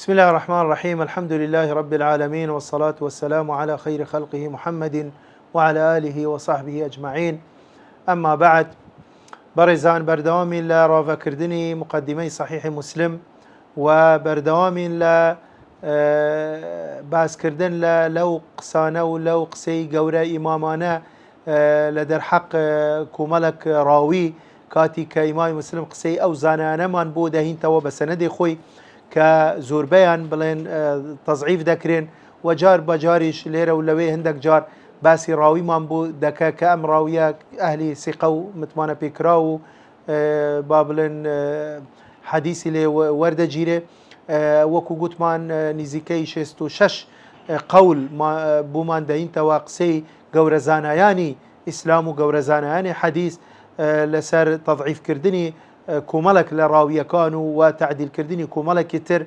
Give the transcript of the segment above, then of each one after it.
بسم الله الرحمن الرحيم. الحمد لله رب العالمين، والصلاة والسلام على خير خلقه محمد وعلى آله وصحبه أجمعين. أما بعد، برزان بردوامي لا رافا كردني مقدمي صحيح مسلم، وبردوامي لا باس كردن لا لو قسانا ولو قسي قورا إمامانا لدر حق كوملك راوي كاتي كإمام مسلم قسي أو زانانا من بوده هين بسندي خوي كزور بيان بلين تضعيف ذكرين وجار بجاريش ليرة ولوي هندك جار باسي راوي مانبو دكا كأم راوية أهلي سيقو متمانا بيكراو بابلن حديثي لي ورد جيري وكو قوتمان نزيكي شستو شش قول ما بومان دين تواقسي قورزانياني إسلام قورزانياني حديث لسر تضعيف كردني كوملك لراوية كانوا وتعديل كردني كوملك كتر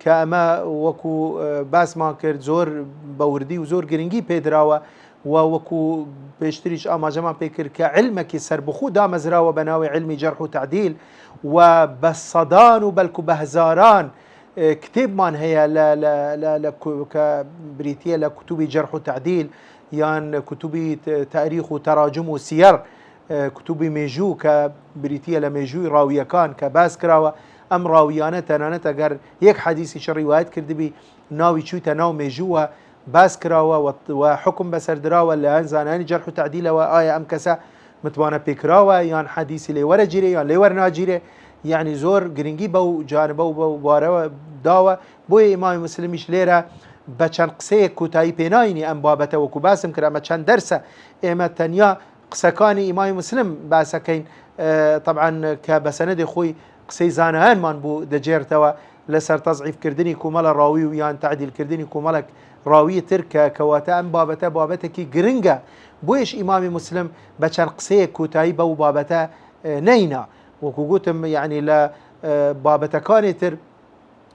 كأما وكو باس ما كرد زور بوردي وزور جرينجي بيدراوا وكو بيشتريش أما جماعة بيكر كعلمك سر بخو دام زراوا بناوي علمي جرح وتعديل وبصدان وبلكو بهزاران كتب من هي لا كبريتية لكتب جرح وتعديل يعني كتب تاريخ وتراجم وسير كتب ميجو كبريتية لميجو راوية كان كباس كراوة أم راويانة تنانة قر يك حديثي شر روايات كردبي ناوي شو تناو ميجوها باس كراوة وحكم بسر دراوة اللي أنزاناني جرح وتعديل وآية أم كسا متوانا بكراوة يعني حديثي ليورا جيري يعني ليور ناجيري يعني زور جرينجي بو جانبو بو باروا داوة بوي إمام مسلميش ليرا بچن قسي كوتاي بينايني أم بابته وكو باسم كرا ما چند درسة إما تنيا قسكاني إمام مسلم باسكين طبعا كبسند خوي قسي زانهان من بو دجيرتوا لسر تضعيف كردني كومال راوي ويان تعديل كردني كومالك راوي تركا كواتا ام بابتا كي جرينجا بويش إمام مسلم بچن قسي كوتاي بو بابتا نينا وكوغوتم يعني لا بابتا كاني تر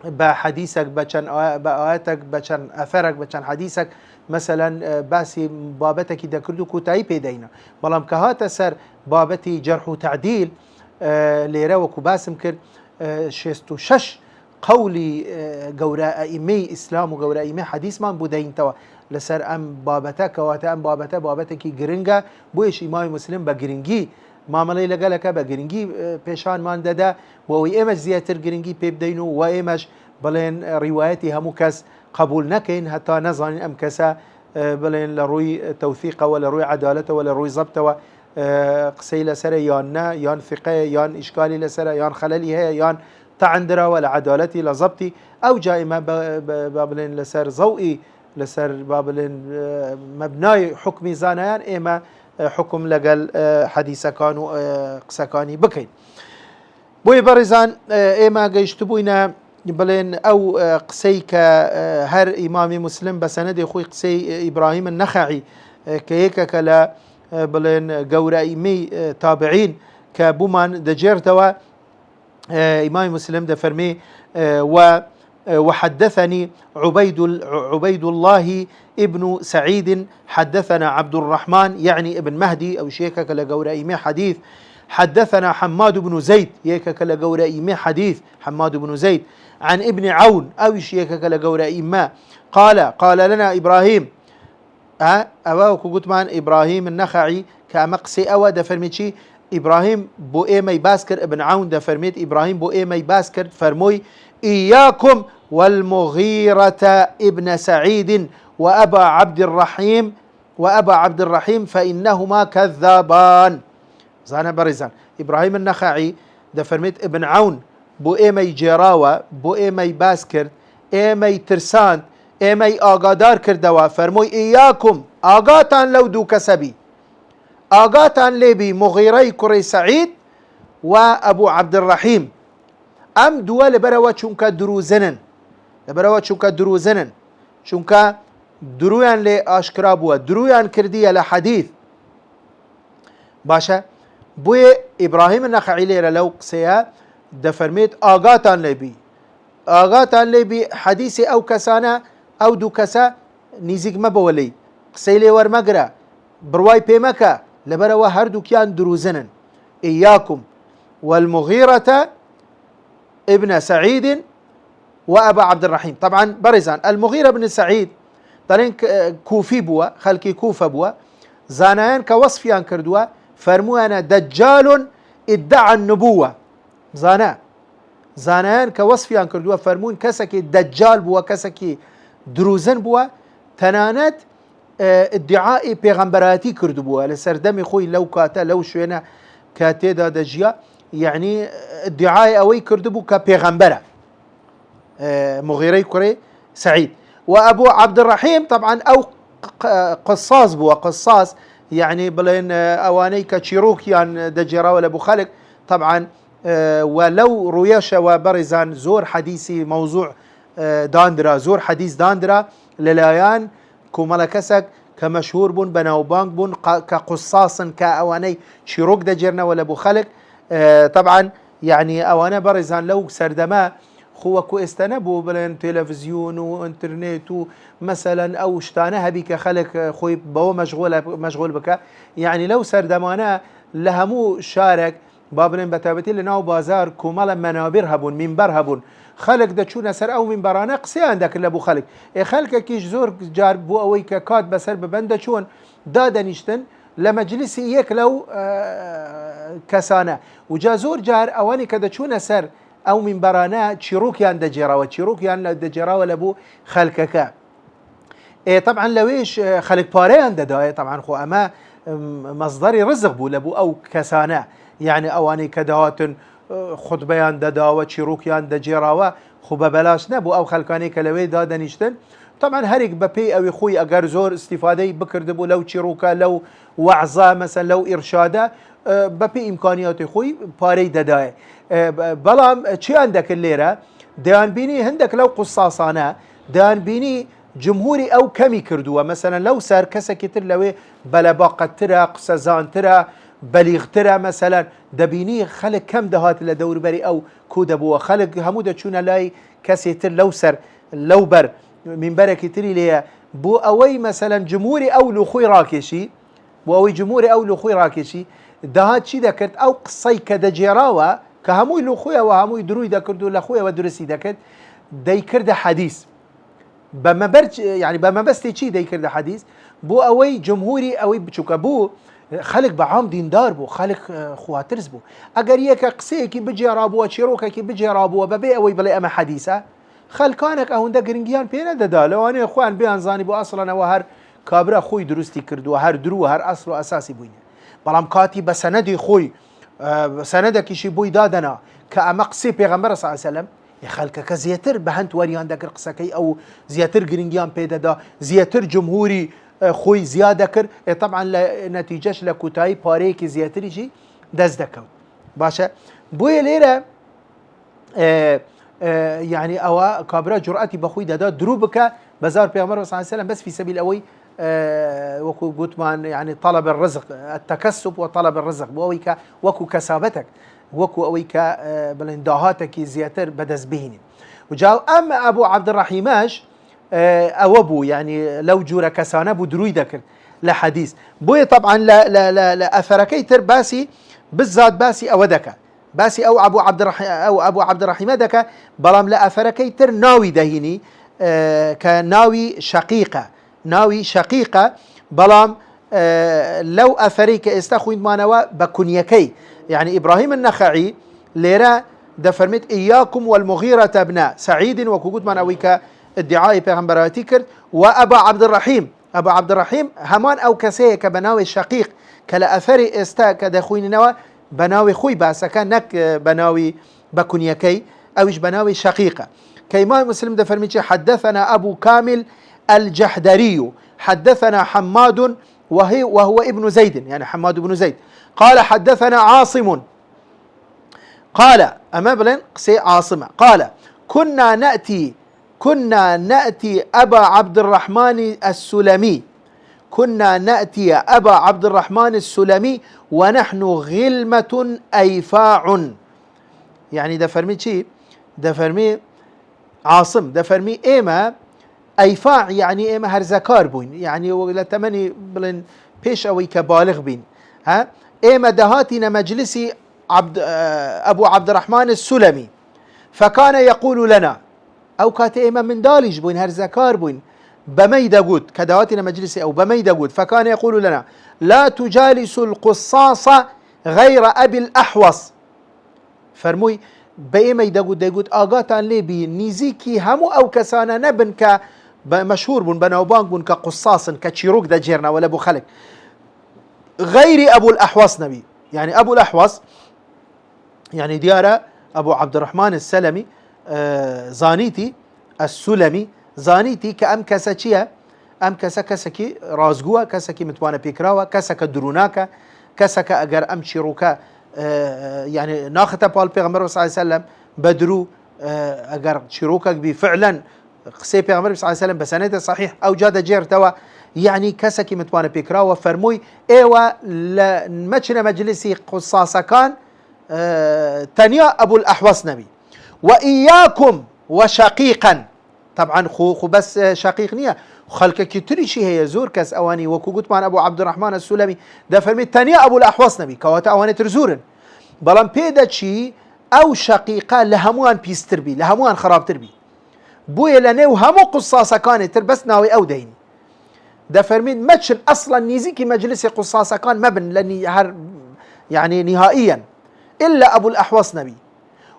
بحديثك بچن بآياتك بچن أثرك بچن حديثك مثلا باسي بابتك إذا كردو كوتاي بيدينا بلام كهات سر بابتي جرح وتعديل ليرا وكو باسم كر شستو شش قولي قوراء إيمي إسلام وقوراء إيمي حديث من بودين توا لسر أم بابتك واتا أم بابتك جرينجا بويش إمام مسلم بجرينجي ما ملي لقالك بجرينجي بيشان مان دادا ووي إيمش زياتر جرينجي بيبدينو وإيمش بلين روايتي هموكس قبول نكين حتى نظن أم كسا بلين لروي توثيقه ولا روي عدالته ولا روي ضبطه قسي لسر يان ثقة يان إشكالي لسر يان خللي هي يان تعندرا ولا عدالتي لضبطي أو جائمة بابلين لسر ضوئي لسر بابلين مبناي حكمي زانيان إما حكم لقل حديث كانوا قسكاني بكين بوي برزان إما قيشتبوينا بلين أو قسيك هر إمام مسلم بسند خوي قسي إبراهيم النخعي كيكا كلا بلين قورا إيمي تابعين كبومان دجيرتوا إمام مسلم دفرمي وحدثني عبيد الله ابن سعيد حدثنا عبد الرحمن يعني ابن مهدي أو شيكا كلا قورا إيمي حديث حدثنا حماد بن زيد يكا كلا قورا إيمي حديث حماد بن زيد عن ابن عون أو شيكا كلا قورا إيما قال لنا إبراهيم أواكو قطمان إبراهيم النخعي كأمقسي أوا دفرميتشي إبراهيم بو إيمي باسكر ابن عون دفرميت إبراهيم بو إيمي باسكر فرموي إياكم والمغيرة ابن سعيد وأبا عبد الرحيم فإنهما كذابان زانا برزان إبراهيم النخعي دفرميت ابن عون بو إيمي جراوة بو إيمي باسكر إيمي ترسان إيمي آقادار كردوا فرموي إياكم آقاتان لو دو كسبي آقاتان لبي مغيري كري سعيد وأبو عبد الرحيم أم دوا لبروا شنك دروزنن شنك درويان لأشكرابوا درويان كردية لحديث باشا بوي إبراهيم النخعي ليرا لو قسيا دفرميت آغاتان لبي حديثي أو كسانا أو دو كسا نيزيق مبولي قسيلي ورمقرا برواي بيمكا لبروا هردو كيان دروزنن إياكم والمغيرة ابن سعيد وأبا عبد الرحيم. طبعا برزان المغيرة بن سعيد طالين كوفي بوا خلقي كوفة بوا زانيان كوصفيان كردوا فرموانا دجال ادعى النبوة زانيان كوصفيان كردوا فرمون كسكي دجال بوا كسكي دروزن بوا تنانت ادعاء پیغمبراتي كردو بوا لسر دمي خوي لو كاتا لو شوينا كاتي دا دجيا يعني ادعاء اوي كردو بو كبيغمبرة مغيري كري سعيد. وابو عبد الرحيم طبعا او قصاص بوا قصاص يعني بلين اواني كشيروك يعني دجرا ولا ابو خلق طبعا ولو رويشة وبرزان زور حديثي موضوع داندرا زور حديث داندرا للايان كومالكسك كمشهور بون بناوبانك بون كقصاص كأواني شيروك دجرنا ولا ابو خلق طبعا يعني اوانا برزان لو سردما هو كو استنبو بلين تلفزيون وانترنت مثلا او شتانها بك خلق خوي بو مشغول بك يعني لو سردمانا لهمو شارك بابن بتابتي لناو بازار كومالا منابر هبون منبر هبون خلق دچون سر او منبرانه قسي عندك لابو خلق خلق كيش زور جار بو اوي كات بسر ببند چون دادنيشتن لمجلس يك لو كسانه وجا زور جار اواني كدا چون سر او منبرانه تشيروك يان دجرا وتشيروك يان دجرا ولا بو خلقك طبعا لويش خلق باريان دداي طبعا خو اما مصدر رزق بو لبو او كسانه يعني اواني كدهات خطبيان ددا وشيروكيان دجيراوا خو ببلاش نبو او خلكاني كلوي دادنيشتن طبعا هريك ببي او خوي اگر زور استفاده بكردبو لو شيروكا لو وعظه مثلا لو ارشاده ببي امكانيات خوي باري دداي بلام شي عندك الليره ديان بيني عندك لو قصاصانه ديان بيني جمهوري او كمي كردوا مثلا لو سار كسكتر لوي بلا باقترا قسزان ترى بليغ ترى مثلا دبيني خلق كم دهات لدور بري او كودبو خلق همودا چون لاي كسيتر لو سر لو بر من بركه تري ليه بو اوي مثلا جمهوري او لخوي راكشي بو اوي جمهوري او لخوي راكشي دهات شي ذكرت او قصي كدجيراوا كهموي لخويا وهموي دروي ذكرتو لخويا ودرسي ذكرت داي كرد حديث بما برج يعني بما بستي شي داي كرد حديث بو اوي جمهوري اوي بچوكبو خلق بعام دیندار بو خلق خواترز بو اگر یک قصه کی بجرابو و چیروک کی بجرابو و ببی اوی بلی اما حدیثه خلکانک اونده گرنگیان پینه داله وانی خوان بیان زانی بو اصلا و هر کابره خوی درستی کرد و هر درو و هر اصل و اساسی بوینه بلام کاتی بسندی خوی سنده کیشی بوی دادنا که اما قصه پیغمبر صلی الله علیه وسلم خلق که زیاتر بهند وریان دکر قصه کی او زیاتر گرنگیان پیدا دا زیاتر جمهوری خوي زياده كر طبعا نتيجهش لكوتاي باريكي زياتري شي دز دكو باشا بويا ليره يعني او كابرا جرأتي بخوي دادا دروبك بزار بيغمر صلى الله عليه وسلم بس في سبيل اوي وكو قوتمان يعني طلب الرزق التكسب وطلب الرزق بويك وكو كسابتك وكو اويك بلنداهاتك زياتر بدز بهني وجاو اما ابو عبد الرحيماش اوبو يعني لو جورا كسانه بو دروي ذكر لحديث بوي طبعا لا اثركيتر باسي بالذات باسي اودك باسي او ابو عبد الرحيم دك بلام لا اثركيتر ناوي دهيني كناوي شقيقه بلام لو اثريك استخوين مانوا بكنيكي يعني ابراهيم النخعي ليرا دفرمت اياكم والمغيرة ابن سعيد وكوكوت مانويك ادعاء پیغمبراتی کرد و ابا عبد الرحیم همان او کسی که بناوی شقیق کلا اثری استا که دخوین نوا بناوی خوی باسا که نک بناوی بکنیکی اوش بناوي شقيقة. كإمام مسلم ده فرميتش حدثنا أبو كامل الجحدري حدثنا حماد وهو ابن زيد، يعني حماد بن زيد قال حدثنا عاصم قال أما بلن قسي عاصمة قال كنا نأتي أبا عبد الرحمن السلمي ونحن غلمة أيفاع. يعني ده فرمي شيء، ده فرمي عاصم، ده فرمي إيما أيفاع، يعني إيما هرزكار بوين، يعني ولا تمني بلن بيش أوي كبالغ بين ها إيما دهاتنا مجلسي أبو عبد الرحمن السلمي، فكان يقول لنا أو كاتئمة من دالج بوين هرزكار بوين بميدا قود كدواتنا مجلسي أو بميدا قود، فكان يقول لنا لا تجالس القصاص غير أبي الأحوص. فرموي بميدا قود يقول آقاتان لي بي نيزيكي همو أو كسانا نبن مشهور بون بناوبان بون كقصاص كتشيروك دا جيرنا ولا بو خلق غير أبو الأحوص نبي. يعني أبو الأحوص يعني ديارة أبو عبد الرحمن السلمي زانيتي السلمي زانيتي كأم كسا أم كسا كسكي رازقوا كسكي متوانا بيكراوا كسكا دروناكا كسكا أجر أم شيروكا يعني ناخته بالبيغمبر صلى الله عليه وسلم بدرو أجر شيروكا بفعلا قصي بيغمبر صلى الله عليه وسلم بسنده صحيح أو جاد جير توا يعني كسكي متوانا بيكراوا فرموي ايوا مچنا مجلسي قصاصا كان تنيا أبو الأحوص نبي. وإياكم وشقيقا طبعا خو بس شقيق نية خلق كتري شي هي زور كس أواني وكو قلت مع أبو عبد الرحمن السلمي ده فرمي تنيا أبو الأحوص نبي كواتا أواني ترزورن بلان بيدا شي أو شقيقا لهموان بيستربي لهموان خراب تربي بويا لنيو همو قصاصا كانت تربس ناوي أو ديني ده فرمي متشن أصلا نيزيكي مجلس قصاصا كان مبن لاني يعني نهائيا إلا أبو الأحوص نبي.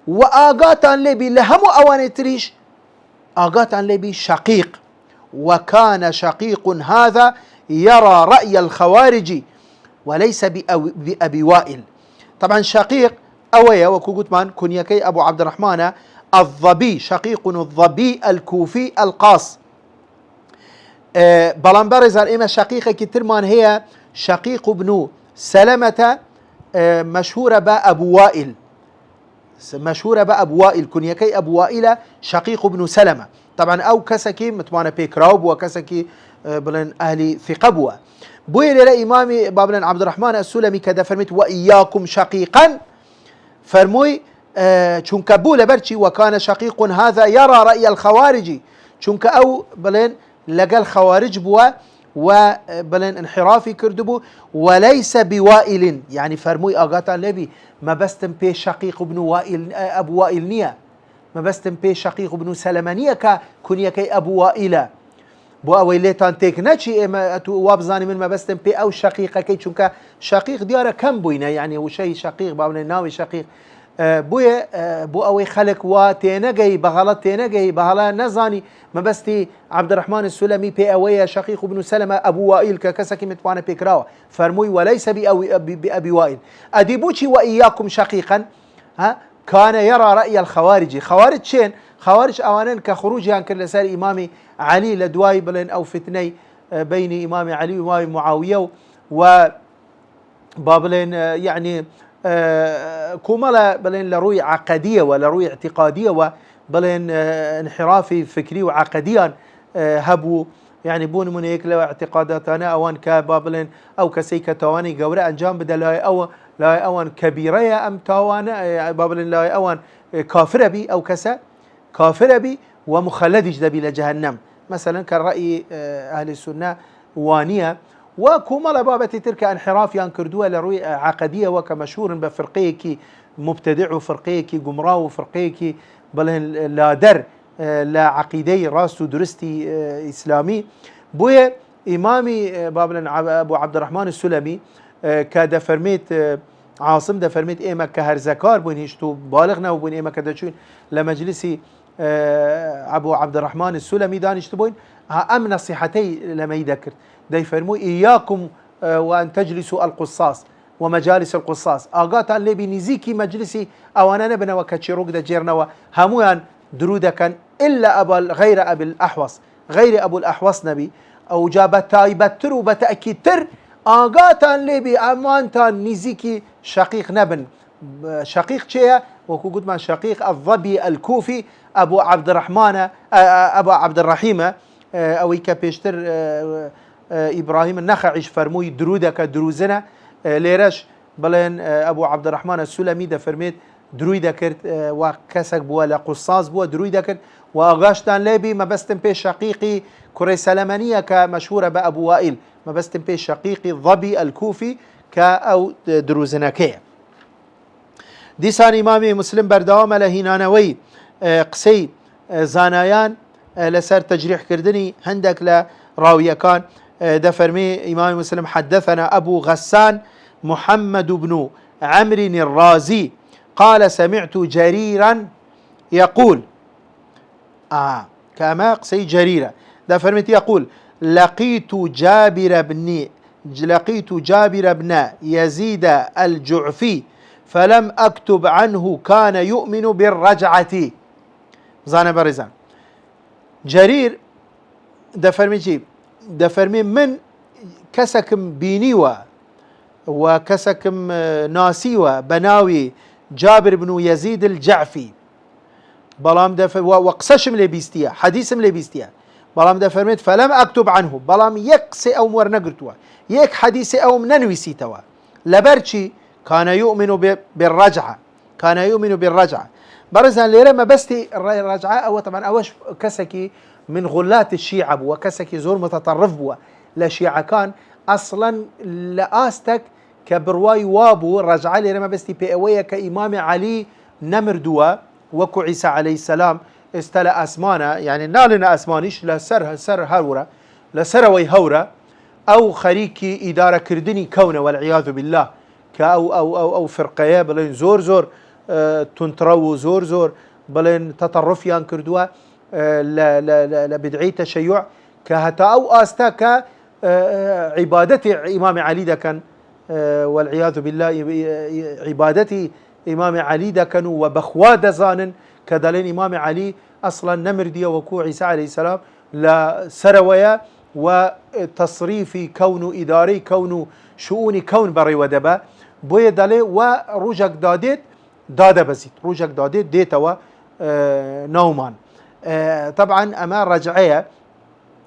وآقاتان لبي لهمو أواني تريش آقاتان لبي شقيق، وكان شقيق هذا يرى رأي الخوارج وليس بأبي وائل. طبعا شقيق أويا وكو قتمان كنيكي أبو عبد الرحمن الضبي شقيق الضبي الكوفي القاص بلان برزر إما شقيقة كترمان هي شقيق ابن سلمة مشهورة بأبو وائل مشهورة بأبو وائل كنيكي أبو وائل شقيق ابن سلمة. طبعا أو كسكي متوانا بيكراوب وكسكي بلن أهلي ثقبوة بويل إمامي بابلن عبد الرحمن السلمي كذا فرميت وإياكم شقيقا فرموي چونك بولا برشي وكان شقيق هذا يرى رأي الخوارج چونك أو بلن لقى الخوارج بوا وبلن انحرافي كردبو وليس بوائل. يعني فرموي آقاتا لبي ما بستم بي شقيق ابن وائل أبو وائل نية ما بستم بي شقيق ابن سلمانية كنيا كي أبو وائل بو أويليتان تيك ناتشي إما وابزاني من ما بستم بي أو شقيقة كي چونك شقيق ديارة كم بوينة يعني وشي شقيق بابن ناوي شقيق بويا بو أوي خلق وتينجي بغلط تينجي بهلا نزاني ما بستي عبد الرحمن السلمي بي أوي شقيق ابن سلمة أبو وائل ككسكي متوانا بيكراوة فرموي وليس بأبي وائل أديبوشي وإياكم شقيقا ها كان يرى رأي الخوارج. خوارج شين خوارج أوانن كخروج يعني كل سال إمامي علي لدواي بلن أو فتني بين إمامي علي وإمامي معاوية وبابلين يعني كومالا بلين لروي عقدية ولا روي اعتقادية وبلين انحرافي فكري وعقديا هبو يعني بون من هيك لو اعتقاداتنا اوان كبابلين او كسيكة تواني قورة انجام بدا لا اوان كبيرة ام توانا بابلين لا اوان كافرة بي او كسا كافرة بي ومخلدش دبي لجهنم مثلا كالرأي اهل السنة وانية وكومالا بابتي تلك انحراف ينكردوها لروي عقدية وكمشهور بفرقيكي مبتدع وفرقيكي قمراء وفرقيكي بل لا در لا عقيدي راس درستي إسلامي بويا إمامي بابلن أبو عبد الرحمن السلمي كدا فرميت عاصم دا فرميت إيما كهرزكار بوين هشتو بالغنا وبوين إيما كدا شون لمجلسي أبو عبد الرحمن السلمي دانشتو بوين أم نصيحتي لما يذكر دا يفرموا إياكم وأن تجلسوا القصاص ومجالس القصاص آقاتا اللي بنزيكي مجلسي أو أنا نبنا وكتشيروك دا جيرنا هموان درودا كان إلا غير أبي الأحوص غير أبو الأحوص نبي أو جاب تايبتر وبتأكيد تر آقاتا اللي بأمانتا نزيكي شقيق نبن شقيق شيء وكو قد ما شقيق الضبي الكوفي أبو عبد الرحمن أبو عبد الرحيم أو يكبشتر إبراهيم النخعيش فرموي درودك دروزنا ليرش بلين أبو عبد الرحمن السلمي ده فرميت درويدا كرت وكسك بوا لقصاص بوا درويدا كرت وأغاشتان لبي ما بستن بي شقيقي كري سلمانية كمشهورة بأبو وائل ما بستن بي شقيقي الضبي الكوفي كأو دروزناكية ديسان إمامي مسلم بردوام لهنانوي قسي زانایان لسر تجريح كردني هندك لراوية كان دفرمي إمام مسلم حدثنا أبو غسان محمد بن عمرو الرازي قال سمعت جريرا يقول كما قصي جريرة دفرمت يقول لقيت جابر بن يزيد الجعفي فلم أكتب عنه كان يؤمن بالرجعة زانا برزان جرير دفرمي من كسكم بينيوا وكسكم ناسيوا بناوي جابر بن يزيد الجعفي بلام وقصشم لي بيستيا حديثم لي بيستيا بلام دفرميت فلم أكتب عنه بلام يقصي أو مرنقرتوا يك حديثي أو مننويسيتوا لبرشي كان يؤمن بالرجعة برزان ليرة ما بستي الرجعة أو طبعا أوش كسكي من غلات الشيعة بوا كسكي زور متطرف بوا لشيعة كان أصلا لآستك كبرواي وابو رجعة ليرة ما بستي بأوية كإمام علي نمردوا وكو عيسى عليه السلام استلا أسمانا يعني نالنا أسمانيش لسر هورا لسروي هورا أو خريكي إدارة كردني كونه والعياذ بالله أو فرقية بلين زور تنترو زور بلين تطرفيان كردوا لبدعي تشيع كهتا أو آستا كعبادة إمام علي دا كان والعياذ بالله عبادة إمام علي دا كانوا وبخواد زانن كدلين إمام علي أصلا نمردية وكو عيسى عليه السلام لا سروية وتصريفي كون إداري كون شؤون كون بري ودبا بوي دالي وروجك داده بزيت روجك داديت ديتوا نومان طبعا أما رجعية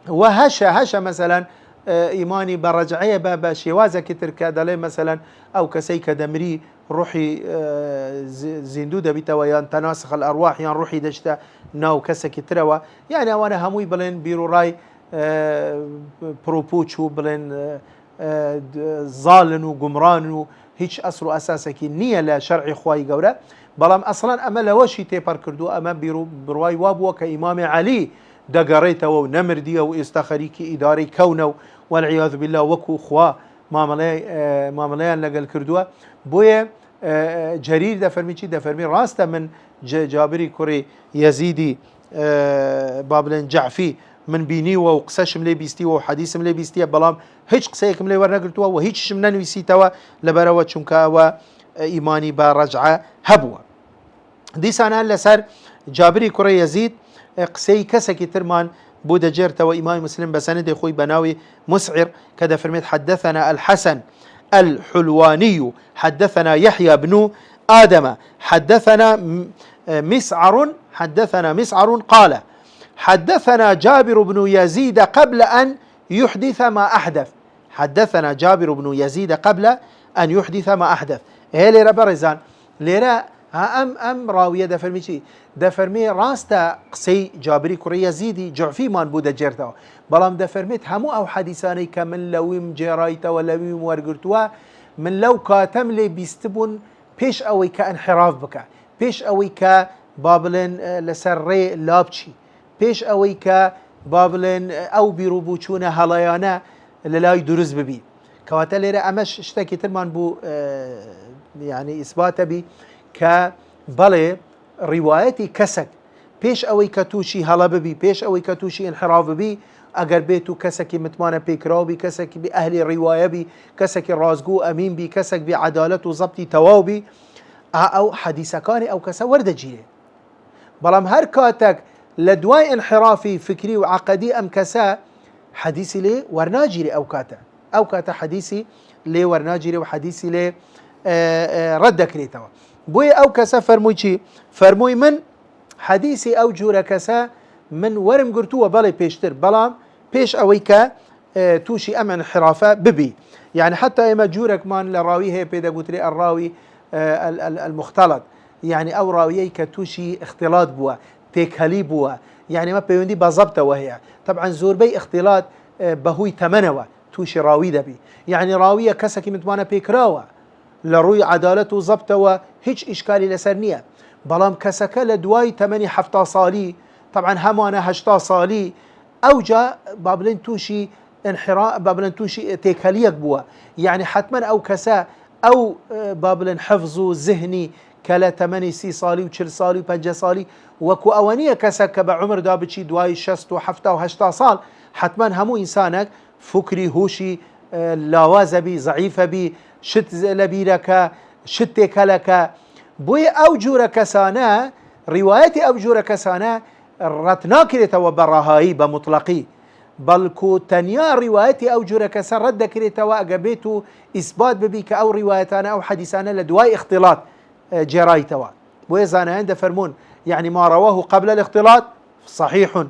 وهشا مثلا إيماني برجعية بابا شوازة كتر كدالي مثلا أو كسيك دمري روحي زندودة بتوا يان تناسخ الأرواح يان روحي دشتا ناو كسك تروا يعني وانا هموي بلين بيرو راي بروبوتشو بلين ظالن وقمران هيش أصل أساسك نية لشرع خواي قورة بلام أصلا أما لوشي تيبار كردو أما برواي وابو كإمام علي دقريته ونمرديه واستخريكي إداري كونه والعياذ بالله وكو خوا ما ملايان لقل كردوه بويا جرير دفرمي راسته من جابري كوري يزيدي بابلن جعفي من بينيوا وقساش ملي بيستيوا وحديث ملي بيستيوا بلام هيش قسيك ملي ورنقلتوا وهيش منن ويسيتوا لبروا شمكا إيماني برجعة هبوا دي سنة لسر جابري كوري يزيد قسي كسكي ترمان بودا جيرتا وإمام مسلم بسند خوي بناوي مسعر كذا فرميت حدثنا الحسن الحلواني حدثنا يحيى بن آدم حدثنا مسعر قال حدثنا جابر بن يزيد قبل أن يحدث ما أحدث حدثنا جابر بن يزيد قبل أن يحدث ما أحدث هي ليرا برزان ليرا أم راوية دفرمي راستا قسي جابري كوري يزيدي جعفي مان بودا جيرتا بلام دفرميت همو أو حديثاني كمن لويم جيرايتا ولويم ورقرتوا من لو كاتم لي بيستبون بيش أوي كانحراف بكا بيش أوي كبابلن لسري لابشي بيش أوي كبابلن أو بيروبوشونا هلايانا للاي درز ببي كواتليرا أمش اشتكي ترمان بو يعني إثبات بي كبالي روايتي كسك بيش أوي كتوشي هلا ببي بيش أوي كتوشي انحراف ببي اگر بيتو كسكي متمانة بيكراو بي كسكي بأهل الرواية بي كسكي رازقو أمين بي كسك بعدالة وزبطي تواو بي أو حديثكاني أو كسا ورد جيري بلام هر كاتك لدواي انحرافي فكري وعقدي أم كسا حديثي لي ورناجيري أو كاتا حديثي لي ورناجيري وحديثي لي ردك لي توا بوي أو كسا فرموي من حديثي أو جورا كسا من ورم قرتوا بالي بيشتر بلام بيش أويكا توشي أم انحرافة ببي يعني حتى إما جورك مان لراوي هي بيدا قتري الراوي المختلط يعني أو راويي كتوشي اختلاط بوا تيكالي بوا يعني ما بيوندي بزبطة وهي طبعا زور بي اختلاط بهوي تمنوا توشي راوي دبي يعني راوية كسكي متمانا بيكراوا لروي عدالته زبطة وهيج إشكالي لسرنية بلام كسكا لدواي 8 حفتا صالي طبعا همانا هشتا صالي او جا بابلين توشي انحراف بابلين توشي تيكاليك بوا يعني حتما او كسا او بابلين حفظو ذهني كلا 8 صالي و40 صالي و5 صالي وكو اوانيه كسا كبا عمر دا بچي دواي 60 و7 و8 صال حتما همو انسانك فكري هوشي لاوازه بي ضعيفه بي شت لبيرك شت كلك بوي او جورا كسانا روايتي او جورا كسانا رتنا كريتوا براهاي بمطلقي بلكو تنيا روايتي او جورا كسان رد كريتوا اجابيتو اثبات ببيك او روايتانا او حديثانا لدواي اختلاط جرايتوا بوي زانا عند فرمون يعني ما رواه قبل الاختلاط صحيح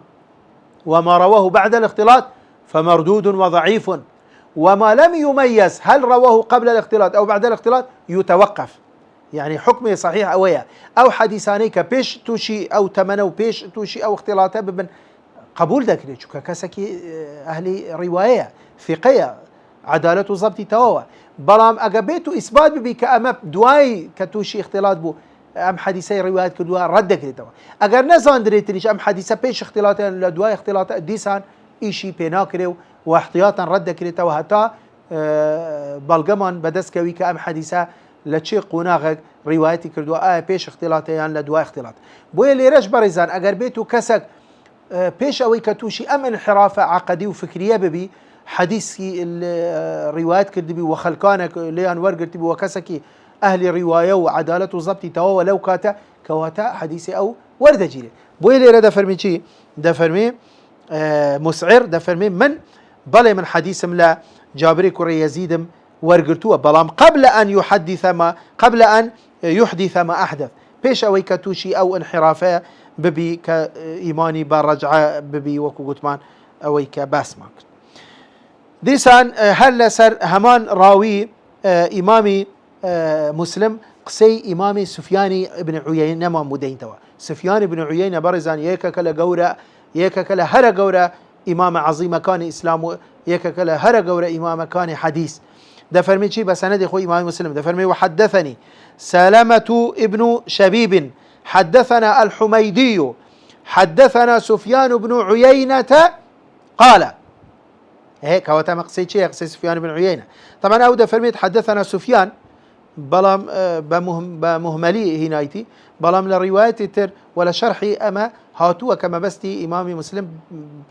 وما رواه بعد الاختلاط فمردود وضعيف وما لم يميز هل رواه قبل الاختلاط أو بعد الاختلاط يتوقف يعني حكمه صحيح أويا أو حديثانيك بيش توشي أو تمنو بيش توشي أو اختلاطه ببن قبول ذكري شو كسكي أهلي رواية ثقية عدالة وضبط تواوا بلام أجابيتو إثبات بك أما دواي كتوشي اختلاط بو أم حديثي روايات كدوا رد كري توا أجر نزان دريتنيش أم حديثة بيش اختلاطين لدواي اختلاط ديسان إشي بيناكريو واحتياطا رد كريتا وهتا بلغمان بدس كوي كأم حديثة لتشي قناغك روايتي كردوا بيش اختلاطيان لدواء اختلاط بوي اللي رج بريزان اگر بيتو كسك بيش اوي كتوشي ام انحراف عقدي وفكرية ببي حديثي الروايات كردبي وخلقانك ليان ورقرتبي وكسكي اهل رواية وعدالة وضبطي توا ولو كاتا كواتا حديثي او ورد جيلي بوي اللي رد فرمي شي ده فرمي مسعر ده فرمي من بلي من حديث ملا جابري كري يزيدم ورقرتوه بلام قبل أن يحدث ما أحدث بيش أوي كتوشي أو انحرافه ببي كإيماني برجعة ببي وكو قتمان أوي كباسماك ديسان هل سر همان راوي إمامي مسلم قسي إمامي سفياني بن عيينة ما مدين توا سفياني بن عيينة برزان يكا كلا قورة يكا كلا هر قورة إمام عظيم كان إسلام يكا كلا هر قورة إمام كان حديث ده فرمي شي بسند اخوي امام مسلم ده فرمي وحدثني سلامة ابن شبيب حدثنا الحميدي حدثنا سفيان بن عيينة قال هيك هو تم قصي شيء قصي سفيان بن عيينة طبعا او ده فرمي حدثنا سفيان بلام بمهملي هنايتي بلام لرواية تر ولا شرحي اما هاتوا كما بستي امام مسلم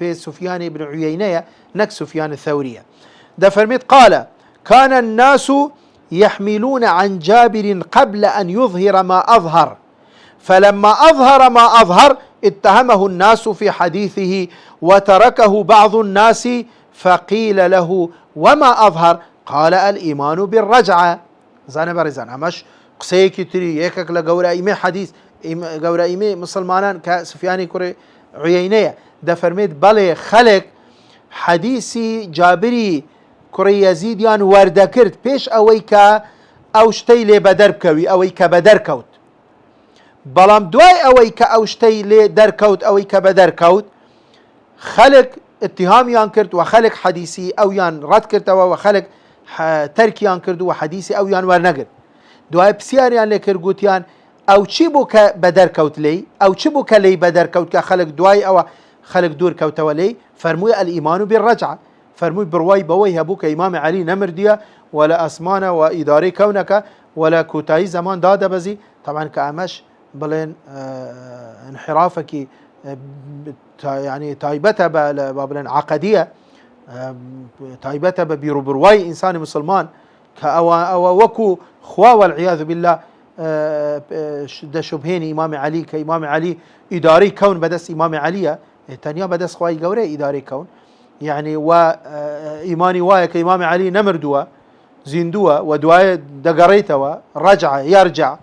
بسفيان بن عيينة نك سفيان الثورية ده فرميت قال كان الناس يحملون عن جابر قبل أن يظهر ما أظهر فلما أظهر ما أظهر اتهمه الناس في حديثه وتركه بعض الناس فقيل له وما أظهر قال الإيمان بالرجعة زانا برزان همش قسيكي تري يكك لقورة إيمي حديث قورة إيمي مسلمانان كسفياني كوري عيينية ده فرميت بلي خلق حديثي جابري كري يزيد يان ورده كرت بيش اويكا او شتي لي بدر بكوي اويكا بدر كوت بلام دواي اويكا او شتي لي در كوت اويكا بدر كوت خلق اتهام يان كرت وخلق حديثي او يان رد كرت وخلق ترك يان كرت وحديثي او يان ورنقر دواي بسيار يان لي كرغوت يان او چي بوكا بدر كوت لي او چي بوكا لي بدر كوت كخلق دواي او خلق دور كوت ولي فرموي الايمان بالرجعه فرموي برواي بوي هبوك إمام علي نمرديا ولا أسمانة وإداري كونك ولا كوتاي زمان دادا بزي طبعا كأمش بلين انحرافك يعني تايبتها بلين عقدية تايبتها برواي إنسان مسلمان أو وكو خوا والعياذ بالله ده شبهين إمام علي كإمام علي إداري كون بدس إمام علي تانيا بدس خواي قوري إداري كون يعني وإيماني وايا كإمام علي نمردوا زندوا ودوايا دقريتوا رجع يرجع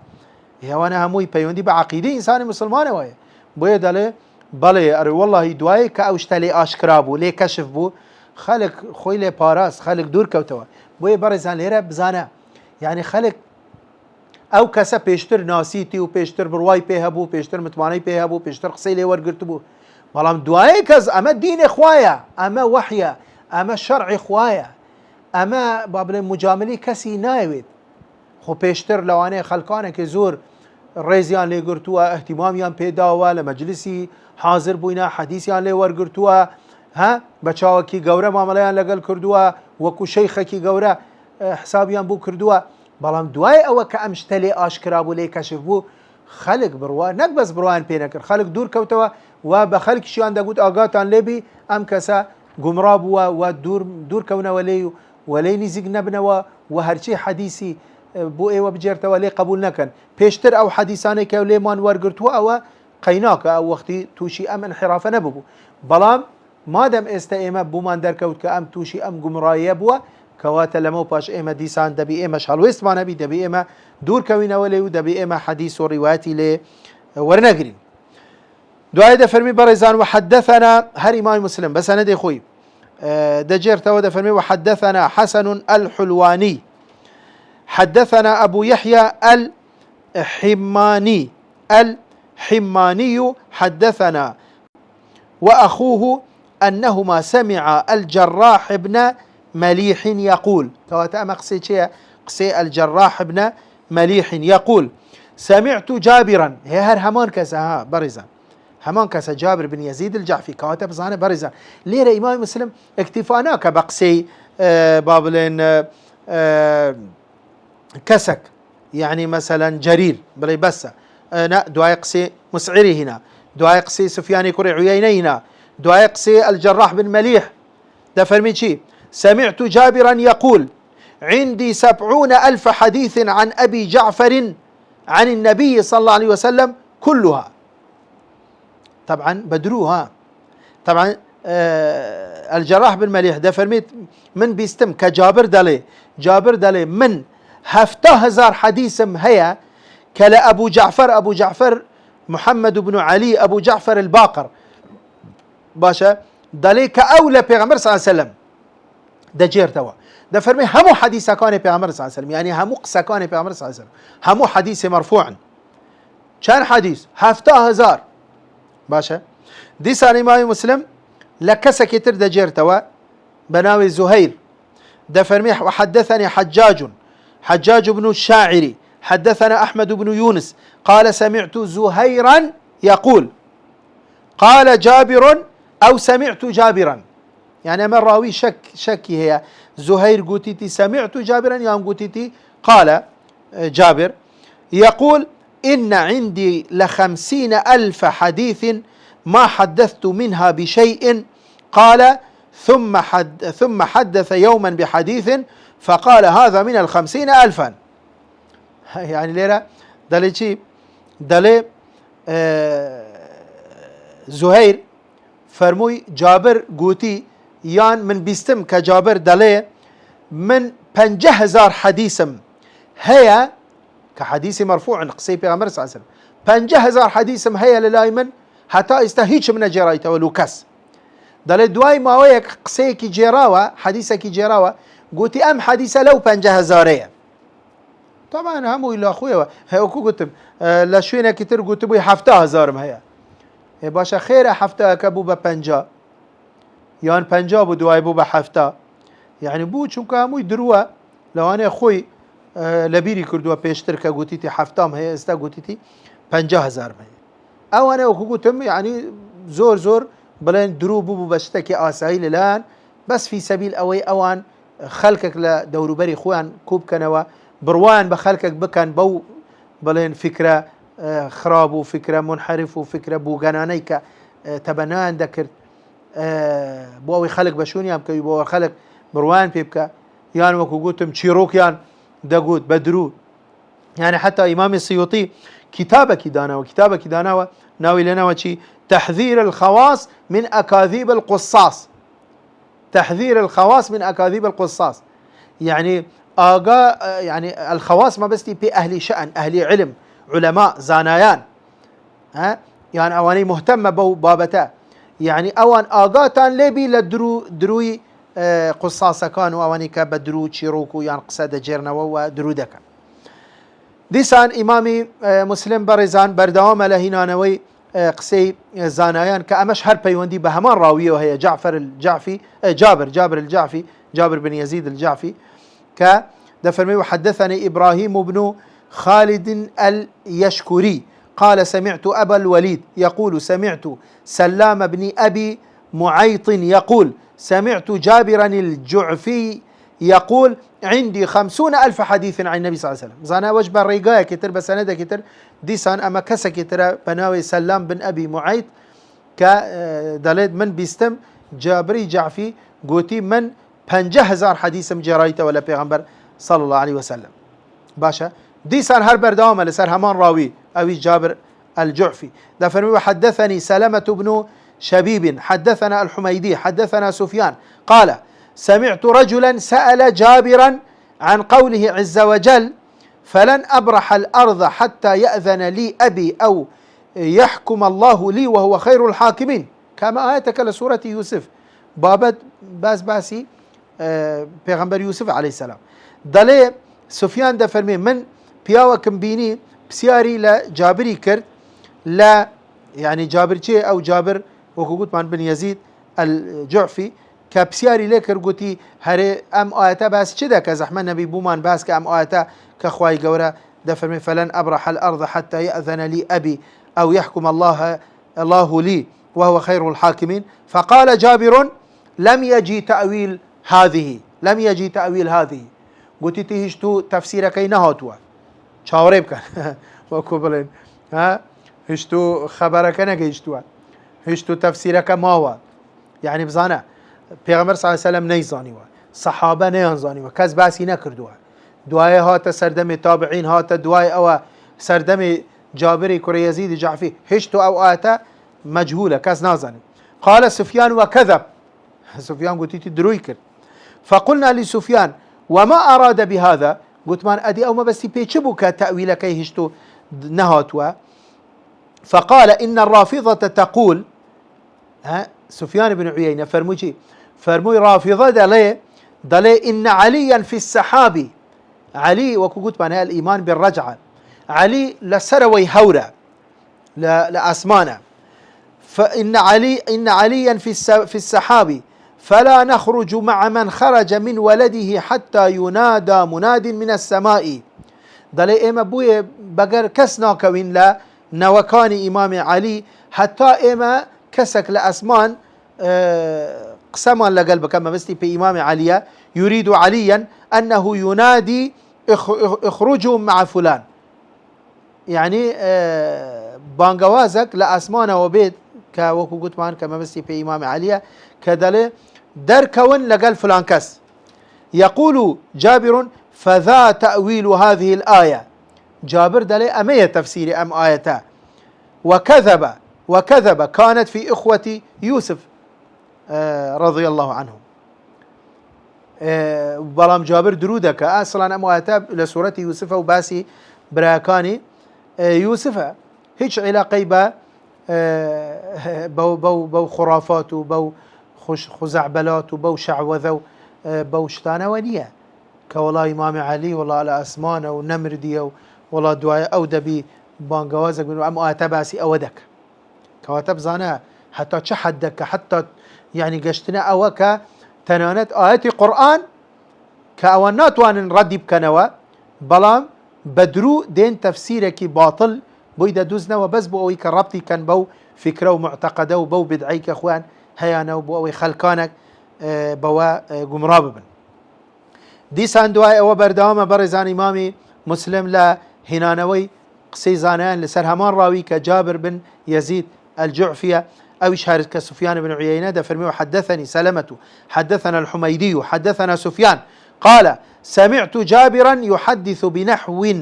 يا وانا هموي بيوندي بعقيدة إنسان مسلمان وايا بويا دالي بلي أري والله دوايا كأوشتالي أشكرابو ليه كشف بو خلق خويلي باراس خلق دور كوتوا بويا برزان ليرا بزانا يعني خلق او كسا بيشتر ناسيتي وبيشتر برواي بيهبو بيشتر متماني بيهبو بيشتر قصيلي ورقرتبو بلام دواي كز اما دين اخوايا اما وحيا اما شرع اخوايا اما بابل مجاملي كسي نايويد خو بيشتر لواني خلقانه كزور ريزيان لي قرتوا اهتماميان بيداوا لمجلسي حاضر بووینا حەدیثیان لێ وەرگرتووە ها بەچاوەکی گەورە مامەڵەیان لەگەڵ کردووە وەکو شەیخێکی گەورە حسابیان بوو کردووە بەڵام دوای ئەوە کە ئەم شتە لێ ئاشکرا بوو لێ کەشف بوو خەڵک بڕوا نەک بەس بڕوان پێ نەکرد خەڵک دوور کەوتەوە و بە خەڵکیشیان دەگوت ئاگاتان لێبی ئەم کەسە گومڕا بووە و دوور کەونەوە لێ و لێی نزیک نەبنەوە و هەرچی حەدیثی بۆ ئێوە بجێرتەوە لێ قبول نەکەن پێشتر ئەو حەدیثانەی کە لێمان وەرگرتووە ئەوە قەیناکە ئەو وەختی تووشی ئەم انحرافە نەبوو بەڵام مادەم ئێستا ئێمە بوومان دەرکەوت کە ئەم تووشی ئەم گومڕاییە بووە کەواتە لەمە و پاش ئێمە دیسان دەبی ئێمەش هەڵوێستمان هەبی دەبی ئێمە دوورکەوینەوە لێ و دەبی ئێمە حەدیث و ڕیواەتی لێ وەرنەگرین دوای دەفەرمی بەڕێزان وحدثنا هەر ئیمامی مسلم بە سەنەدی خۆی دەجێرتەوە دەفەرمی وحدثنا حسن الحلواني حدثنا أبو يحيى الحماني حدثنا وأخوه أنهما سمع الجراح بن مليح يقول كواتا قصي الجراح بن مليح يقول سمعت جابرا هي هر همان كسا برزا همان كسا جابر بن يزيد الجعفي كواتا بزانه برزا ليرة إمام مسلم اكتفانا كبقسي بابلين كسك يعني مثلا جرير بلي بس دعاء قسي مسعري هنا دعاء قسي سفياني كري عييني هنا دعاء قسي الجراح بن مليح ده فرمي شي سمعت جابرا يقول عندي 70,000 حديث عن أبي جعفر عن النبي صلى الله عليه وسلم كلها طبعا بدروها طبعا الجراح بن مليح ده فرميت من بيستم كجابر دالي من 7,000 حديثم هيا كلا أبو جعفر محمد بن علي أبو جعفر الباقر باشا دالي كأولى پیغمبر صلى الله عليه وسلم ده جيرتوا ده فرمي همو حديث كان پیغمبر صلى الله عليه وسلم يعني همو قصة كان پیغمبر صلى الله عليه وسلم همو حديث مرفوعا كان حديث 7,000 باشا دي سان إمام مسلم لكسا كتر ده جيرتوا بناوي زهير ده فرمي وحدثني حجاج بن الشاعري حدثنا أحمد بن يونس قال سمعت زهيرا يقول قال جابر أو سمعت جابرا يعني من راوي شكي هي زهير قوتيتي سمعت جابرا يوم قوتيتي قال جابر يقول إن عندي 50,000 حديث ما حدثت منها بشيء قال ثم حدث يوما بحديث فقال هذا من 50,000 يعني ليرة دلي شي دلي زهير فرموي جابر قوتي يان من بيستم كجابر دلي من 50,000 حديثم هي كحديث مرفوع قصي بيغمبر صلى الله عليه وسلم 50,000 حديثم هي للايمن حتى استهيج من جرايته ولوكس دلي دواي ما ويك قصي كي جراوه حديثه كي جراوه قوتي ام حديثه لو 50,000 طبعا همو الى اخويا هيكو قلت لشوينه كتير قلت بو 7,000 ما هي باشا خير 7 كبو ب 50 يان 50 بو دواي بو ب 7 يعني بو چونك همو دروه لو انا اخوي لبيري كردوه پیشتر که قوتيتي 7 هي استا قوتيتي 50,000 ما هي او انا اخو قلتم يعني زور بلين درو بو بشتكي اسايل الان بس في سبيل اوان خلقك لدوروبري خوان كوب كنوا بروان بخلقك بكن بو بلين فكرة خراب وفكرة منحرف وفكرة بوغانانيك تبنان ذكر بووي خلق بشوني يام كي بووي خلق بروان بيبكا يان وكو قوتم تشيروك يان داقوت بدرو يعني حتى إمام السيوطي كتابك دانا ناوي لنا وشي تحذير الخواص من أكاذيب القصاص يعني يعني الخواص ما بس بي أهل شأن أهل علم علماء زانايان يعني أواني مهتمة بابتا يعني أوان آقاتان لبي لدروي قصاصة كانوا أواني كبدرو تشيروكو يعني قصة جيرنا ودرو دكا ديسان إمامي مسلم برزان بردوام لهنانوي قسي زانايان كأمش هر بيوندي بهمان راوية وهي جابر الجعفي جابر بن يزيد الجعفي دفرمي وحدثني إبراهيم بن خالد اليشكري قال سمعت أبا الوليد يقول سمعت سلام بن أبي معيط يقول سمعت جابرا الجعفي يقول عندي 50,000 حديث عن النبي صلى الله عليه وسلم. زانا وجبه ريقايا كتر بسنده كتر ديسان اما كسا كتر بناوي سلام بن ابي معيط كدليد من بيستم جابري جعفي قوتي من 50,000 حديث مجرايته ولا پیغمبر صلى الله عليه وسلم. باشا ديسان هر بردوام لسر همان راوي أبي جابر الجعفي دفرمي حدثني سلمة بن شبيب حدثنا الحميدي حدثنا سفيان قال سمعت رجلا سأل جابرا عن قوله عز وجل فلن أبرح الأرض حتى يأذن لي أبي أو يحكم الله لي وهو خير الحاكمين كما آيتك لسورة يوسف بابد باسي پیغمبر يوسف عليه السلام. دلي سفيان ده فرمي من بياوكم بيني بسياري لجابري كرد لا يعني جابر چه او جابر وكوكوت من بن يزيد الجعفي كبسياري لكر قوتي هري ام آياتا باس چه ده كزحمن نبي بومان باس كام آياتا كخواي قورا ده فرمي فلن أبرح الأرض حتى يأذن لي أبي أو يحكم الله لي وهو خير الحاكمين. فقال جابر لم يجي تأويل هذه قوتي تهشتو تفسيرك نهاتوا چاوريب كان وكوبلين ها هشتو خبرك نگهشتوا هشتو تفسيرك ماوا يعني بزانا پیغمبر صلى الله عليه وسلم نيزاني صحابه نيزاني كز باسي نكردوا دعاء هات سردم تابعين هات دعاء او سردم جابري كري يزيد جعفي هشتو او آتا مجهولة كز نازاني. قال سفيان وكذب سفيان قلت تدروي كر فقلنا لسفيان وما أراد بهذا قلت مان أدي أو ما بس بيشبك تأويل كي هشتو نهاتوا. فقال إن الرافضة تقول سفيان بن عيينة فرموي رافضة دلي إن عليا في السحاب علي وكوكوت مان الإيمان بالرجعة علي لسروي هورا لأسمانا فإن عليا في السحاب فلا نخرج مع من خرج من ولده حتى ينادى مناد من السماء. دلي إما بوي بقر كسنا كوين لا نوكان إمام علي حتى إما كسك لأسمان قسما لقلبك كما بستي بإمام علي يريد عليا أنه ينادي اخرجوا مع فلان يعني بانقوازك لأسمان وبيت كوكو قلت مان كما بستي بإمام علي كدلي در كون لقال فلان كس. يقول جابر فذا تأويل هذه الآية جابر دلي أمية تفسير أم آيتا وكذب كانت في إخوة يوسف رضي الله عنهم. بلام جابر درودك أصلا أم آيتا لسورة يوسف وباسي براكاني يوسف هيش علاقة بو خرافات وبو خزعبلات وبو شعوذة وبو شتانوانية كولا إمام علي والله على أسمان ونمردية والله دعاء أو دبي بانقوازك من أم آتباسي أودك كواتب زانا حتى تشحدك حتى يعني قشتنا أوكا تنانت آيات قرآن كأوانات وان ردي بكنوا بلام بدرو دين تفسيرك باطل بويدا دوزنا وبس بووي كربتي كان بو فكرة ومعتقده وبو بدعيك أخوان هيانا وبووي خلقانك بوا قمراببن دي ساندواي او بردوام برزان امامي مسلم لا هنانوي قسي زانان لسر همان راوي كجابر بن يزيد الجعفية او شهر كسفيان بن عيينة ده فرميه حدثني سلمة حدثنا الحميدي حدثنا سفيان قال سمعت جابرا يحدث بنحو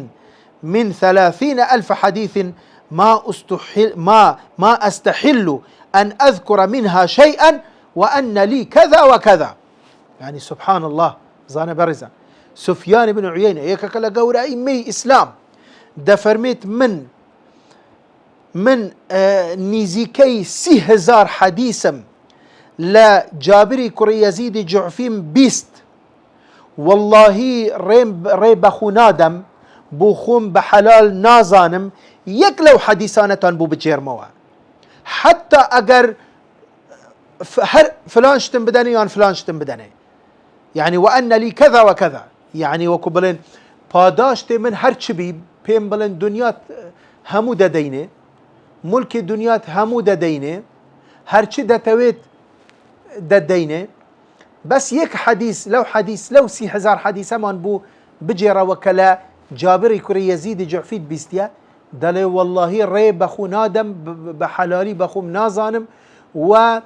من 30,000 حديث ما أستحل أن أذكر منها شيئا وأن لي كذا وكذا. يعني سبحان الله زانا برزا سفيان بن عيينة يككلا قورا إمي إسلام ده فرميت من نيزيكي 3000 حديثم لا جابري كري يزيد جعفيم بيست والله ريب خنادم بوخوم بحلال نازانم يكلو حديثانتان بو بجيرموا حتى اگر فلان شتم بدني يعني فلان شتم بدني يعني وأن لي كذا وكذا يعني وكبلين پاداشت من هر چبي بين بلن دنيا همو ددينه ملك الدنيا همو ددينه هرچی دتويت ددينه بس يك حديث لو 3000 حديث من بو بجرا وكلا جابر كري يزيد جعفيد بيستيا دلي والله ري بخو نادم بحلالي بخو نازانم و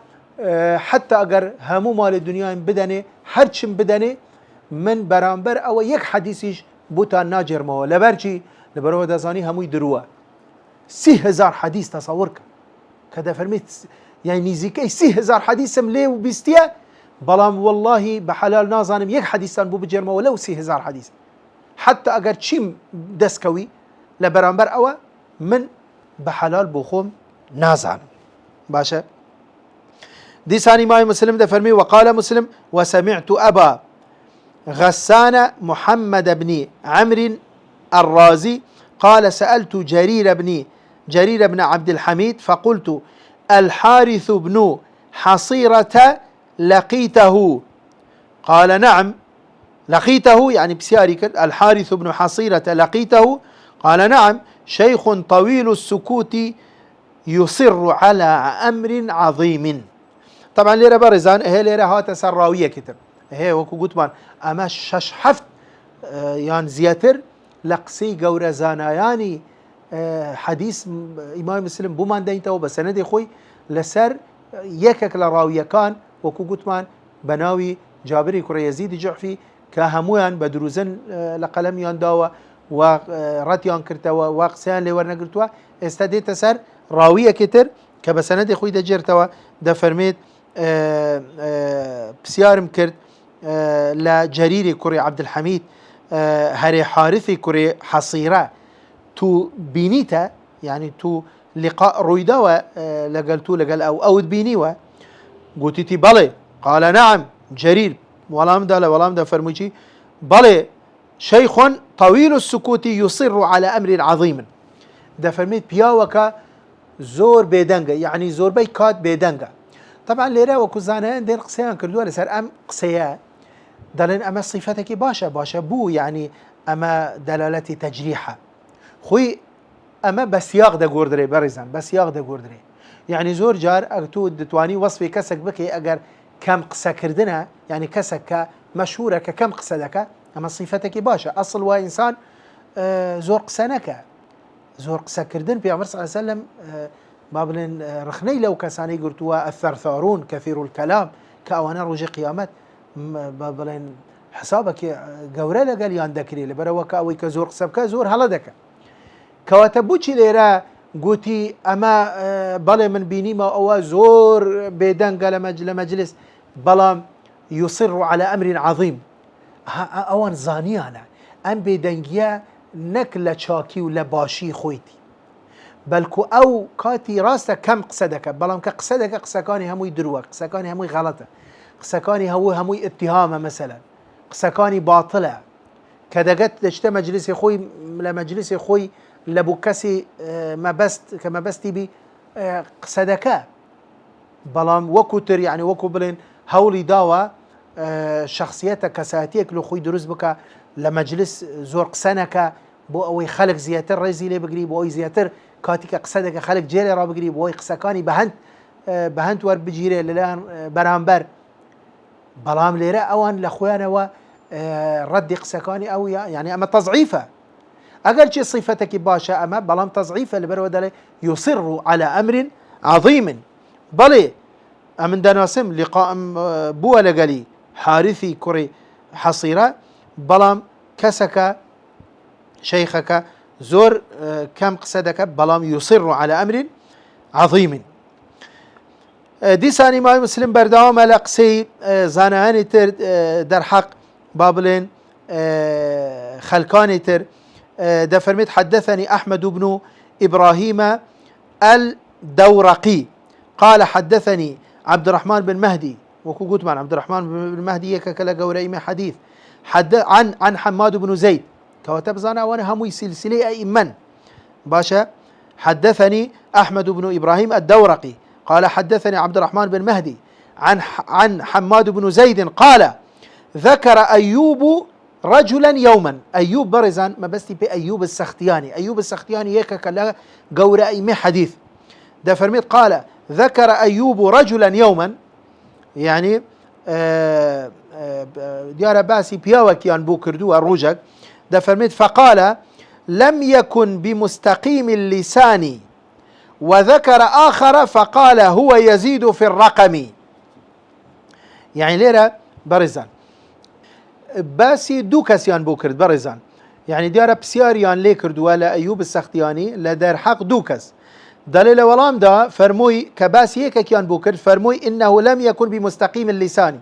حتى اگر همو مال الدنيا بدنه هرچم بدنه من برانبر او يك حديثيش بوتا ناجر ما لبرچي لبرو دزاني همو دروه 3000 حديث تصورك كذا فرميت يعني نزيكي 3000 حديث مليو بيستيا بلام والله بحلال نازانم يك حديثان بو بجرمه ولو 3000 حديث حتى اگر چيم دسكوي لبرانبر او من بحلال بوخوم نازانم باشا دي ثاني ماي مسلم ده فرمي وقال مسلم وسمعت أبا غسان محمد بن عمرو الرازي قال سألت جرير بن عبد الحميد فقلت الحارث بن حصيرة لقيته؟ قال نعم لقيته يعني بسيارك الحارث بن حصيرة لقيته؟ قال نعم شيخ طويل السكوت يصر على أمر عظيم. طبعا ليرة برزان هي ليرة هات سراوية كتر هي وكو قطبان اما شش حفت يعني زياتر لقسي قورة زاناياني حديث امام مسلم بومان دينتو بسنده خوي لسر يكك لراوية كان وكو قطبان بناوي جابري كري يزيد جعفي كهمويان بدروزن لقلميان داوا وراتيان كرتوا وقسيان لورنا قرتوا استديت سر راوية كتر كبسنده خوي دجرتوا دفرميت بسيارم كرد لجريري كري عبد الحميد هري حارثي كري حصيرة تو بينيتا يعني تو لقاء رويداوة لقلتو لقل أو تبينيوا قلتي بلي قال نعم جرير ولام دا فرموشي بلي شيخ طويل السكوت يصر على أمر عظيم دا فرميت بياوكا زور بيدنگا يعني زور بي كات بيدنگا طبعا ليرا وكو زانان دين قسيان كردوا لسر ام قسيا دلين اما صفتك باشا بو يعني اما دلالتي تجريحة خوي اما بسياق دا قردري برزان بسياق دا قردري يعني زور جار اكتو دتواني وصفي كسك بكي اگر كم قسا كردنا يعني كسك مشهورة كم قسا دكا اما صفتك باشا اصل وانسان زور قسانك زور قسا كردن في عمر صلى الله عليه وسلم بابلن رخني لو كساني قرتوا الثرثارون كثير الكلام كأوانا رجي قيامت بابلن حسابك قورا لقال ياندكري لبروا كأوي كزور قسب كزور هلا دكا كواتبوشي ليرا قوتي اما بلا من بيني ما او زور بيدنقا لمجلس بلا يصر على امر عظيم اوان زانيانا ام بيدنقيا نكلا شاكي ولا باشي خويتي بلكو او كاتي راستا كم قصدك بلام كقصدك قسكاني هموي دروة قسكاني هموي غلطة قسكاني هموي اتهامة مثلا قسكاني باطلة كدقت دشتا مجلسي خوي لمجلسي خوي لبوكسي ما بست كما بستي بي قصدك بلام وكتر يعني وكو بلين هولي داوا شخصيتك كساتيك لو خوي دروز بك لمجلس زور قسنك بو اوي خلق زياتر ريزي لي بقري بو اوي زياتر كاتيك قصدك خلق جيلي را بقري بو اوي قسكاني بهنت ور بجيري للان برامبر بلام ليرا اوان لاخويانا و رد قسكاني او يعني اما تضعيفه اقل شي صفتك باشا اما بلام تضعيفه لبرودله يصر على امر عظيم بلي امن دناسم لقاء بو لقلي حارثي كري حصيره بلام كسك شيخك زور كم قصدك بلام يصر على أمر عظيم. دي ثاني ما مسلم بردوام لقسي زانهاني تر در حق بابلين خلقاني تر ده فرميت حدثني أحمد بن إبراهيم الدورقي قال حدثني عبد الرحمن بن مهدي وكو قلت عبد الرحمن بن مهدي يككلا قوريمي حديث عن حماد بن زيد كواتب زانا وانا هموي سلسلة أئمن باشا حدثني أحمد بن إبراهيم الدورقي قال حدثني عبد الرحمن بن مهدي عن حماد بن زيد قال ذكر أيوب رجلا يوما أيوب برزان ما بستي بأيوب السختياني. أيوب السختياني هيك كلا قورة أيمي حديث ده فرميت قال ذكر أيوب رجلا يوما يعني ديار باسي بياوكيان بوكردو الرجك ده فرميت فقال لم يكن بمستقيم اللسان، وذكر آخر فقال هو يزيد في الرقم. يعني ليرة برزان باسي دو كسيان بوكرد برزان يعني ديار بسياريان ليكرد ولا أيوب السختياني لدار حق دوكس دليل ولام دا فرموي كباسي هيك كيان بوكرد فرموي إنه لم يكن بمستقيم اللسان.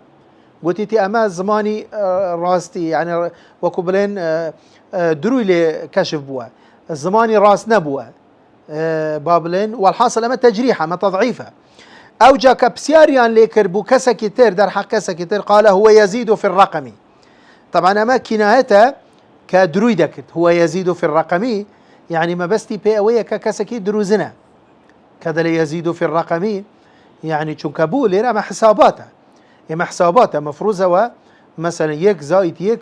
قلتي أما زماني راستي يعني وكبلين دروي لي كشف بوا الزماني راس نبوه بابلين والحاصل أما تجريحة ما تضعيفة أو جا كبسياريان ليكر بو كسكتير در حق كسكتير قال هو يزيد في الرقم. طبعا أما كنايته كدروي دكت هو يزيد في الرقم يعني ما بستي بيئوية ككسكي دروزنا كذا يزيد في الرقم يعني چونكبو ليرا ما حساباته إما حساباته مفروضة مثلا يك زائد يك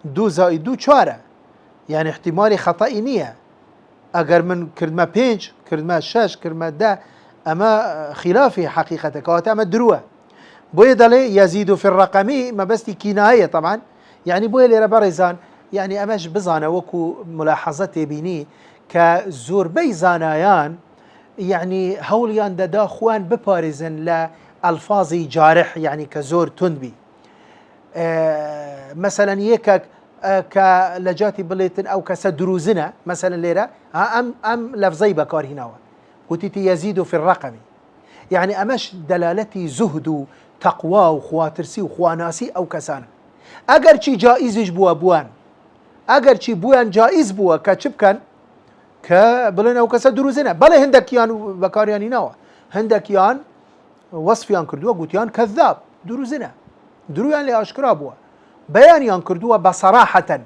دو زائد دو چوارة يعني احتمالي خطأ نية اگر من كرد ما 5 كرد ما 6 كرد ما 10 اما خلافي حقيقة كواتا اما دروه بوي دالي يزيد في الرقم ما بستي كناية طبعا يعني بوي ليرا برزان يعني اماش بزانا وكو ملاحظتي بيني كزور بي زانايان يعني هوليان دا خوان ببارزن لألفاظي جارح يعني كزور تنبي مثلا يكك كلجاتي بليتن او كسدروزنا مثلا ليرة ام لفظي بكار هنا وتتي يزيد في الرقم يعني امش دلالتي زهد تقوى وخواترسي وخواناسي او كسان اگر چي جائز بوا بوان اگر چي بوان جائز بوا كچب كان كبلن او كسدروزنا بل هندك يان بكار يعني نوا هندك يان وصفيان كردوا قوتيان كذاب دروزنا درويان لاشكرا بوا بيانيان كردوا بصراحة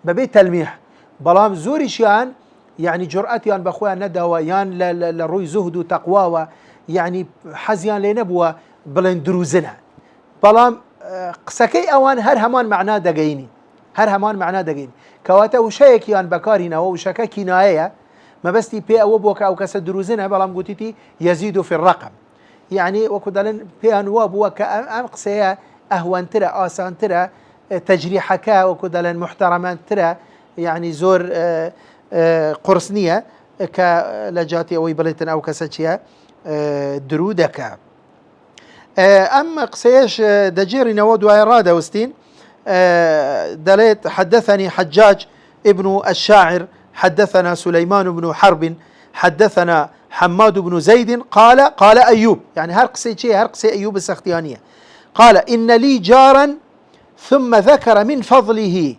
ببيت تلميح بلام زوريشيان يعني جرأتيان بخويا ندوا يان لروي زهد وتقوى يعني حزيان لنبوا بلين دروزنا بلام قسكي اوان هر همان معناه دقيني هر همان معناه دقيني كواتا وشيك يان بكارينا وشكا كناية ما بستي بي او بوكا او كسد دروزنا بلام قوتيتي يزيد في الرقم يعني وكدالن بي انواب وكا ام قسيا اهوان ترى آسان ترى تجريحك وكدالن محترمان ترى يعني زور قرصنية كلجاتي او بليتن او كساتشيا درودك أما قسيش دجيري نود وإرادة وستين دليت حدثني حجاج ابن الشاعر حدثنا سليمان بن حرب حدثنا حماد بن زيد قال أيوب يعني هرقسي أيوب السختيانية قال إن لي جارا ثم ذكر من فضله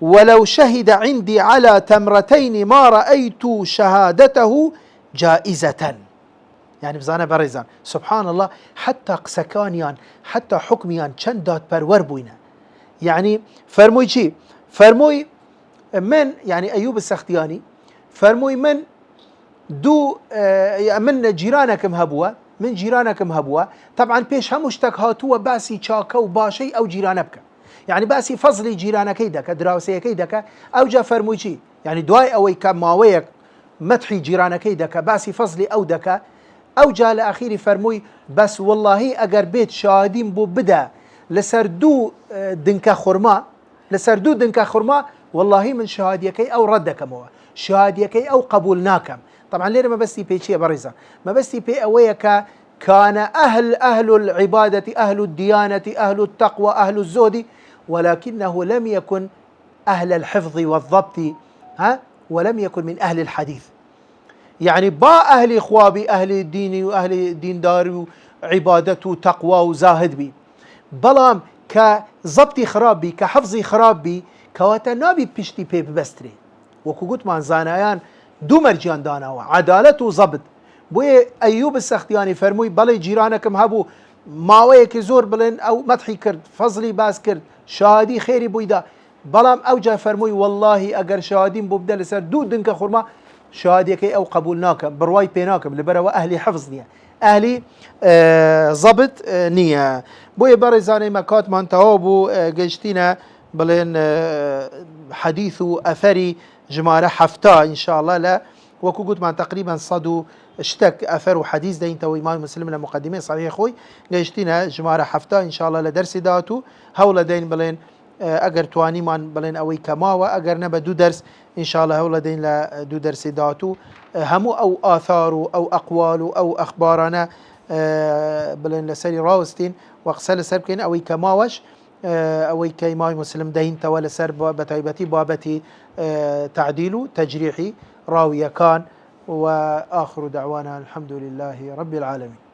ولو شهد عندي على تمرتين ما رأيت شهادته جائزة يعني بزانا بريزان سبحان الله حتى قسكانيان حتى حكميان چندات برور بوينه يعني فرموي شي فرموي من يعني أيوب السختياني فرموي من دو من جيرانكم هبوا من جيرانكم هبوا طبعا بيش همشتك هاتوا باسي شاكا وباشي أو جيرانبك يعني باسي فضلي جيرانك يدك دراوسي كيدك أو جا فرموي شي يعني دواي أوي كماويك مدحي جيرانك يدك باسي فضلي أو دك أو جاء لأخير فرموي بس والله أجر بيت شاهدين بو بدا لسردو دنكا خرما والله من شهاديكي أو ردكم هو شهاديكي أو قبولناكم طبعا ليه ما بس يبيشي بريزة ما بس يبي أويك كان أهل العبادة أهل الديانة أهل التقوى أهل الزهد ولكنه لم يكن أهل الحفظ والضبط ولم يكن من أهل الحديث يعني با أهل إخوابي أهل الدين وأهل دين داري وعبادته وتقوى وزاهد بي بلام كضبطي خراب بي كحفظي خراب بي كواتا نابي بيشتي بي ببستري وكو قلت مان زانايان دو مرجان داناوا عدالة وضبط بوي أيوب السختياني فرموي بلي جيرانكم هبو ماويك زور بلن أو مدحي كرد فضلي باس كرد شادي خيري بويدا بلام أوجا فرموي والله أجر شادين ببدل سر دو دنك خرما شهاديكي أو قبولناكم برواي بيناكم لبروا أهلي حفظ نية أهلي ضبط نية بوي برزاني مكات من توابو جيشتينا بلين حديث أثري جمارة حفتا إن شاء الله لا وكو قلت مع تقريبا صدو اشتك أثر حديث ده انت وإمام مسلم لمقدمين صحيح خوي جيشتنا جمارة حفتا إن شاء الله لدرس داتو هولا دين بلين اگر تواني من بلين أوي كما وأگر نبا دو درس إن شاء الله هولا دين لدو درس داتو همو أو آثار أو أقوال أو أخبارنا بلين لسري راوستين وقسل سربكين أوي كما وش أوي كإمام مسلم دين تولى سرب بتايبتي بابتي تعديل تجريحي راوية كان وآخر دعوانا الحمد لله رب العالمين.